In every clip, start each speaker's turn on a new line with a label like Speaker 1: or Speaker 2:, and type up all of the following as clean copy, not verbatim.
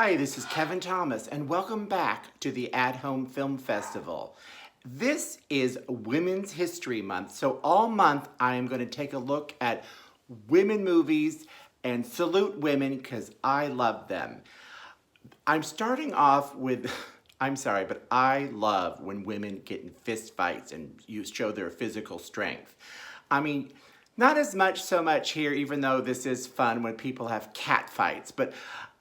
Speaker 1: Hi, this is Kevin Thomas, and welcome back to the At Home Film Festival. This is Women's History Month, so all month I am going to take a look at women movies and salute women because I love them. I'm starting off with, I'm sorry, but I love when women get in fist fights and show their physical strength. I mean, not as much so much here, even though this is fun when people have cat fights, but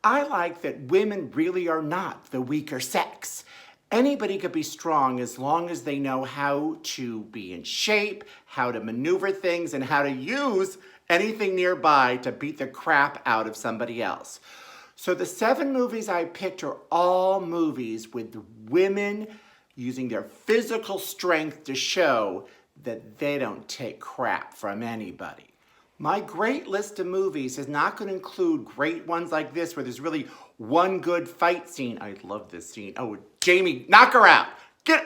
Speaker 1: I like that women really are not the weaker sex. Anybody could be strong as long as they know how to be in shape, how to maneuver things, and how to use anything nearby to beat the crap out of somebody else. So the 7 movies I picked are all movies with women using their physical strength to show that they don't take crap from anybody. My great list of movies is not going to include great ones like this where there's really one good fight scene. I love this scene. Oh, Jamie, knock her out.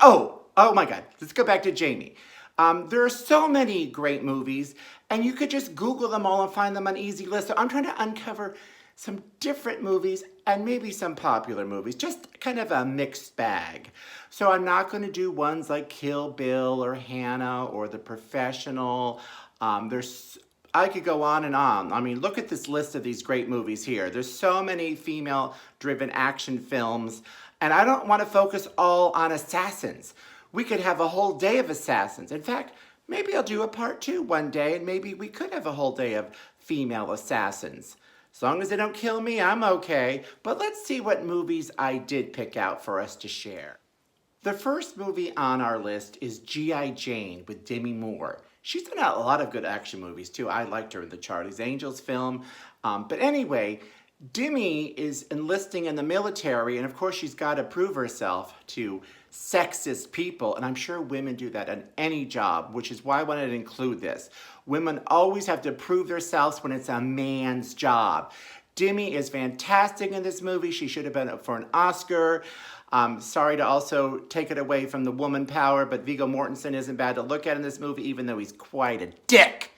Speaker 1: Oh my God. Let's go back to Jamie. There are so many great movies, and you could just Google them all and find them on easy lists. So I'm trying to uncover some different movies and maybe some popular movies, just kind of a mixed bag. So I'm not going to do ones like Kill Bill or Hannah or The Professional. I could go on and on. I mean, look at this list of these great movies here. There's so many female-driven action films, and I don't want to focus all on assassins. We could have a whole day of assassins. In fact, maybe I'll do a part 2 one day, and maybe we could have a whole day of female assassins. As long as they don't kill me, I'm okay. But let's see what movies I did pick out for us to share. The first movie on our list is G.I. Jane with Demi Moore. She's done a lot of good action movies too. I liked her in the Charlie's Angels film. But anyway, Demi is enlisting in the military, and of course she's got to prove herself to sexist people, and I'm sure women do that on any job, which is why I wanted to include this. Women always have to prove themselves when it's a man's job. Demi is fantastic in this movie. She should have been up for an Oscar. Sorry to also take it away from the woman power, but Viggo Mortensen isn't bad to look at in this movie, even though he's quite a dick.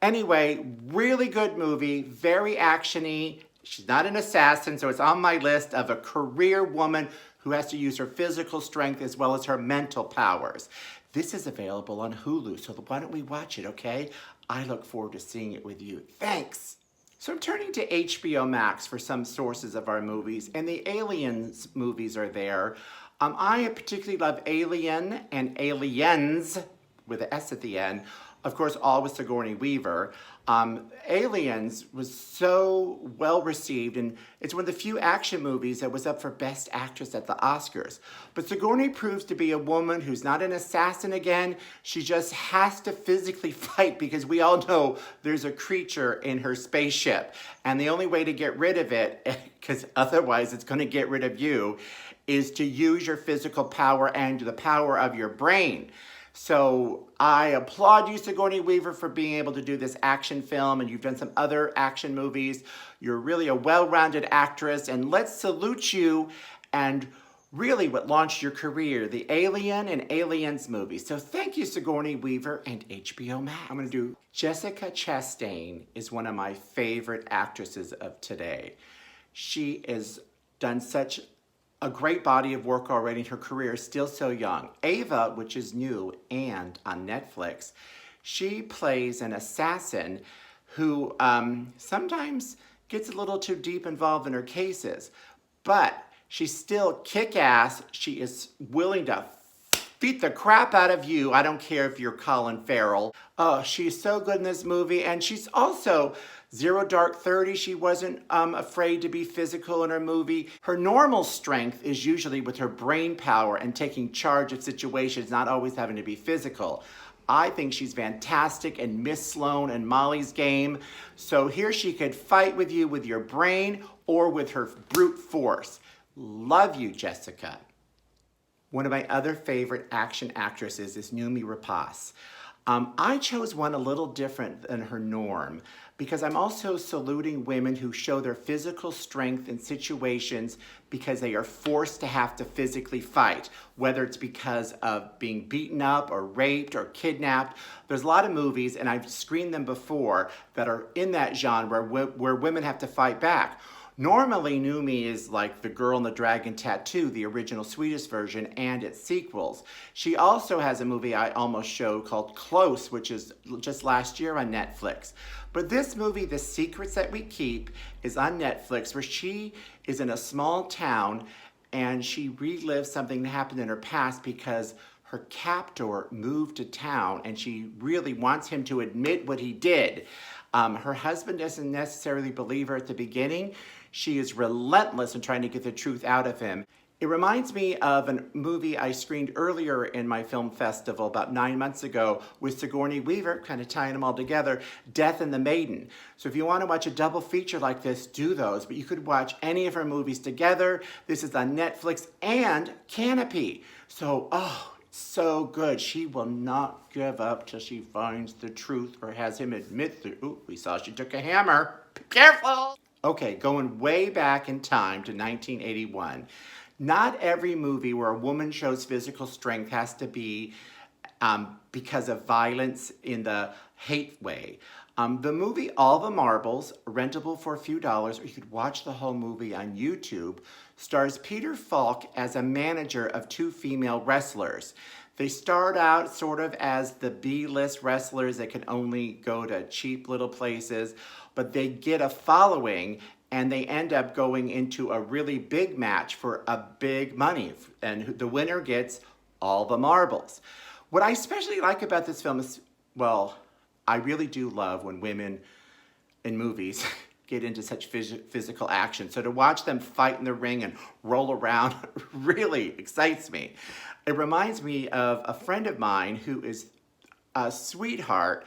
Speaker 1: Anyway, really good movie, very action-y. She's not an assassin, so it's on my list of a career woman who has to use her physical strength as well as her mental powers. This is available on Hulu, so why don't we watch it, okay? I look forward to seeing it with you. Thanks. So I'm turning to HBO Max for some sources of our movies, and the Aliens movies are there. I particularly love Alien and Aliens, with an S at the end. Of course, all with Sigourney Weaver. Aliens was so well received, and it's one of the few action movies that was up for Best Actress at the Oscars. But Sigourney proves to be a woman who's not an assassin again. She just has to physically fight because we all know there's a creature in her spaceship. And the only way to get rid of it, because otherwise it's going to get rid of you, is to use your physical power and the power of your brain. So I applaud you, Sigourney Weaver, for being able to do this action film, and you've done some other action movies. You're really a well-rounded actress, and let's salute you and really what launched your career, the Alien and Aliens movies. So thank you, Sigourney Weaver and HBO Max. I'm going to do Jessica Chastain is one of my favorite actresses of today. She has done such a great body of work already. Her career is still so young. Ava, which is new and on Netflix, she plays an assassin who sometimes gets a little too deep involved in her cases, but she's still kick-ass. She is willing to beat the crap out of you. I don't care if you're Colin Farrell. Oh, she's so good in this movie, and she's also Zero Dark 30, she wasn't afraid to be physical in her movie. Her normal strength is usually with her brain power and taking charge of situations, not always having to be physical. I think she's fantastic in Miss Sloane and Molly's Game. So here she could fight with you with your brain or with her brute force. Love you, Jessica. One of my other favorite action actresses is Noomi Rapace. I chose one a little different than her norm because I'm also saluting women who show their physical strength in situations because they are forced to have to physically fight, whether it's because of being beaten up or raped or kidnapped. There's a lot of movies, and I've screened them before, that are in that genre where women have to fight back. Normally, New Me is like The Girl and the Dragon Tattoo, the original Swedish version, and its sequels. She also has a movie I almost showed called Close, which is just last year on Netflix. But this movie, The Secrets That We Keep, is on Netflix, where she is in a small town and she relives something that happened in her past because her captor moved to town and she really wants him to admit what he did. Her husband doesn't necessarily believe her at the beginning. She is relentless in trying to get the truth out of him. It reminds me of a movie I screened earlier in my film festival about 9 months ago with Sigourney Weaver, kind of tying them all together, Death and the Maiden. So if you want to watch a double feature like this, do those. But you could watch any of her movies together. This is on Netflix and Canopy. So, so good. She will not give up till she finds the truth or has him admit the, ooh, we saw she took a hammer. Be careful. Okay, going way back in time to 1981. Not every movie where a woman shows physical strength has to be because of violence in the hate way. The movie All the Marbles, rentable for a few dollars, or you could watch the whole movie on YouTube, stars Peter Falk as a manager of two female wrestlers. They start out sort of as the B-list wrestlers that can only go to cheap little places, but they get a following and they end up going into a really big match for a big money. And the winner gets all the marbles. What I especially like about this film is, well, I really do love when women in movies get into such physical action. So to watch them fight in the ring and roll around really excites me. It reminds me of a friend of mine who is a sweetheart,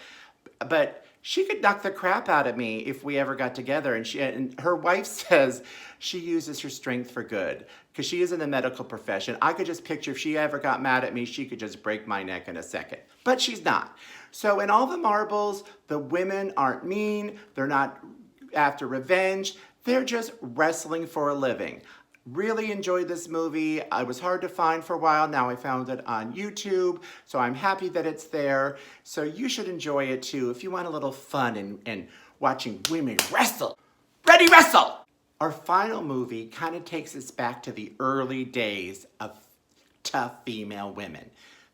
Speaker 1: but she could knock the crap out of me if we ever got together. And her wife says she uses her strength for good because she is in the medical profession. I could just picture if she ever got mad at me, she could just break my neck in a second. But she's not. So in All the Marbles, the women aren't mean. They're not after revenge. They're just wrestling for a living. Really enjoyed this movie. It was hard to find for a while. Now I found it on YouTube, so I'm happy that it's there. So you should enjoy it too if you want a little fun and watching women wrestle. Ready, wrestle! Our final movie kind of takes us back to the early days of tough female women.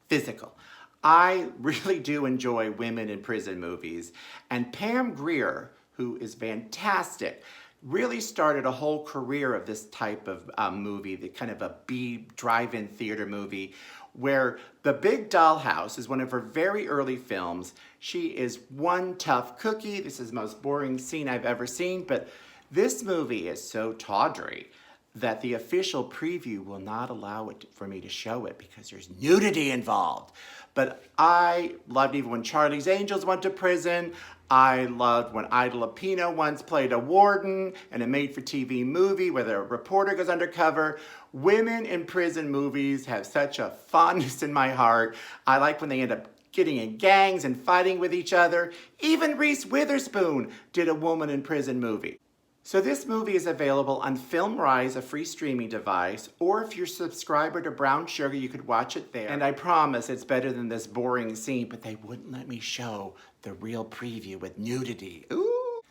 Speaker 1: Physical. I really do enjoy women in prison movies. And Pam Grier, who is fantastic, really started a whole career of this type of movie, the kind of a B drive-in theater movie, where The Big Dollhouse is one of her very early films. She is one tough cookie. This is the most boring scene I've ever seen, but this movie is so tawdry that the official preview will not allow it for me to show it because there's nudity involved. But I loved even when Charlie's Angels went to prison. I loved when Ida Lupino once played a warden in a made-for-TV movie where the reporter goes undercover. Women in prison movies have such a fondness in my heart. I like when they end up getting in gangs and fighting with each other. Even Reese Witherspoon did a woman in prison movie. So this movie is available on FilmRise, a free streaming device, or if you're a subscriber to Brown Sugar, you could watch it there. And I promise it's better than this boring scene, but they wouldn't let me show the real preview with nudity. Ooh!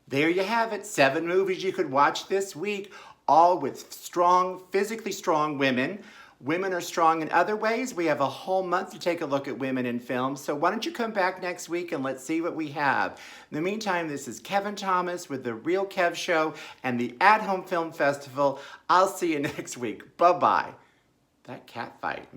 Speaker 1: There you have it, 7 movies you could watch this week, all with strong, physically strong women. Women are strong in other ways. We have a whole month to take a look at women in films. So why don't you come back next week and let's see what we have. In the meantime, this is Kevin Thomas with The Real Kev Show and the At Home Film Festival. I'll see you next week. Bye-bye. That cat fight.